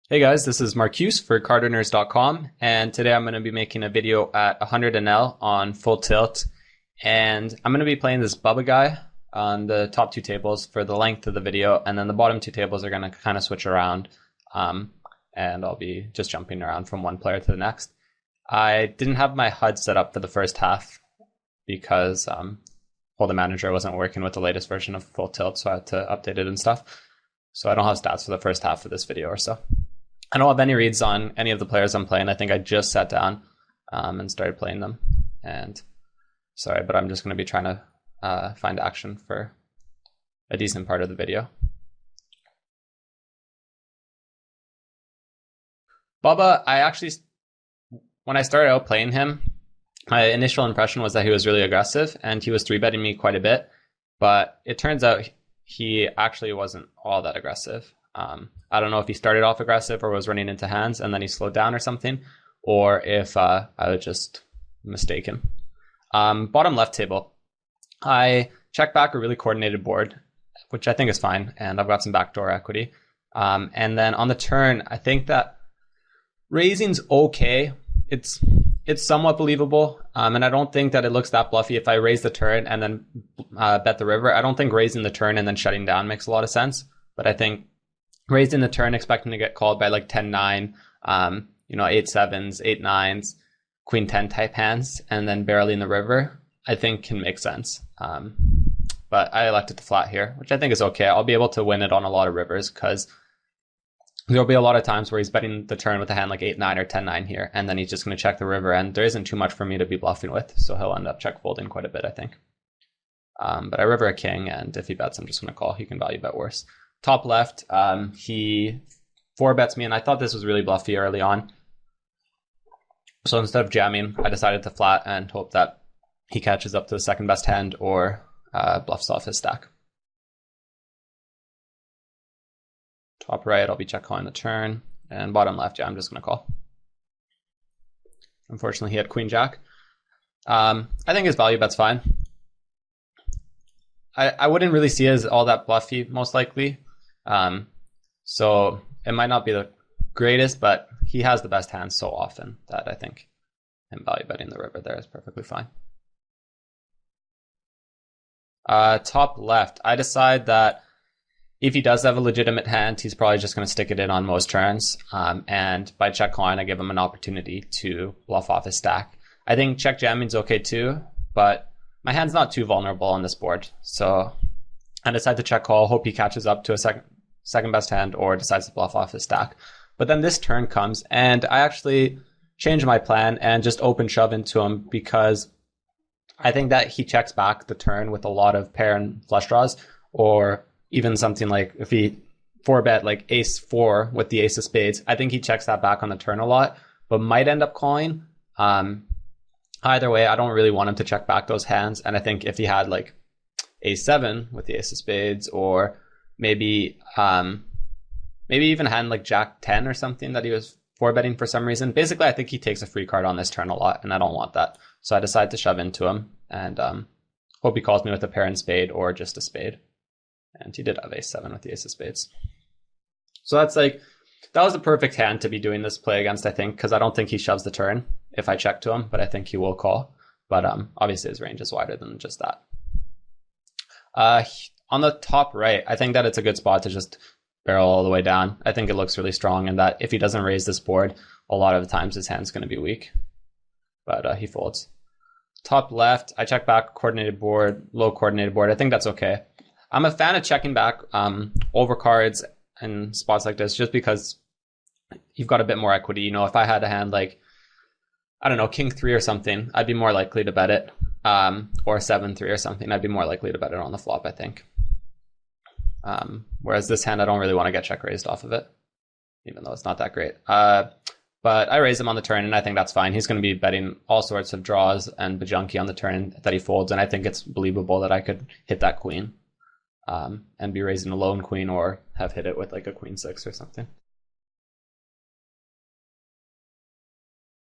Hey guys, this is Markuis for CardRunners.com, and today I'm going to be making a video at 100 NL on full tilt, and I'm going to be playing this Bubba guy on the top two tables for the length of the video, and then the bottom two tables are going to kind of switch around, and I'll be just jumping around from one player to the next. I didn't have my HUD set up for the first half because the manager wasn't working with the latest version of full tilt, so I had to update it and stuff. So I don't have stats for the first half of this video or so. I don't have any reads on any of the players I'm playing. I think I just sat down and started playing them. And sorry, but I'm just going to be trying to find action for a decent part of the video. Bubba, when I started out playing him, my initial impression was that he was really aggressive and he was 3-betting me quite a bit. But it turns out he actually wasn't all that aggressive. I don't know if he started off aggressive or was running into hands and then he slowed down or something, or if I was just mistaken. Bottom left table, I check back a really coordinated board, which I think is fine, and I've got some backdoor equity. And then on the turn, I think that raising's okay. It's somewhat believable, and I don't think that it looks that bluffy if I raise the turn and then bet the river. I don't think raising the turn and then shutting down makes a lot of sense, but I think raising the turn, expecting to get called by like 10-9, 8-7s, 8-9s, Queen-10 type hands, and then barreling the river, I think can make sense. But I elected to flat here, which I think is okay. I'll be able to win it on a lot of rivers because there'll be a lot of times where he's betting the turn with a hand like 8-9 or 10-9 here, and then he's just going to check the river, and there isn't too much for me to be bluffing with, so he'll end up check folding quite a bit, I think. But I river a king, and if he bets, I'm just going to call. He can value bet worse. Top left, he 4-bets me, and I thought this was really bluffy early on. So instead of jamming, I decided to flat and hope that he catches up to the second best hand or bluffs off his stack. Top right, I'll be check calling the turn, and bottom left, yeah, I'm just going to call. Unfortunately, he had Queen Jack. I think his value bet's fine. I wouldn't really see it as all that bluffy, most likely. So it might not be the greatest, but he has the best hands so often that I think him value betting the river there is perfectly fine. Top left, I decide that if he does have a legitimate hand, he's probably just going to stick it in on most turns. And by check calling, I give him an opportunity to bluff off his stack. I think check jamming's okay too, but my hand's not too vulnerable on this board. So I decide to check call, hope he catches up to a second best hand or decides to bluff off his stack. But then this turn comes and I actually change my plan and just open shove into him because I think that he checks back the turn with a lot of pair and flush draws, or even something like if he 4-bet like ace 4 with the ace of spades, I think he checks that back on the turn a lot, but might end up calling. Either way, I don't really want him to check back those hands. And I think if he had like ace-7 with the ace of spades, or maybe even a hand like jack-10 or something that he was 4-betting for some reason. Basically, I think he takes a free card on this turn a lot, and I don't want that. So I decide to shove into him and hope he calls me with a pair and spade or just a spade. And he did have ace-7 with the ace of spades. So that was the perfect hand to be doing this play against, I think, because I don't think he shoves the turn if I check to him, but I think he will call. But obviously his range is wider than just that. On the top right, I think that it's a good spot to just barrel all the way down. I think it looks really strong, and that if he doesn't raise this board, a lot of the times his hand's going to be weak. But he folds. Top left, I check back coordinated board, low coordinated board. I think that's okay. I'm a fan of checking back over cards and spots like this just because you've got a bit more equity. You know, if I had a hand like, I don't know, king 3 or something, I'd be more likely to bet it. Or 7-3 or something, I'd be more likely to bet it on the flop, I think. Whereas this hand, I don't really want to get check raised off of it, even though it's not that great. But I raise him on the turn, and I think that's fine. He's going to be betting all sorts of draws and bajunky on the turn that he folds, and I think it's believable that I could hit that queen and be raising a lone queen or have hit it with like a queen 6 or something.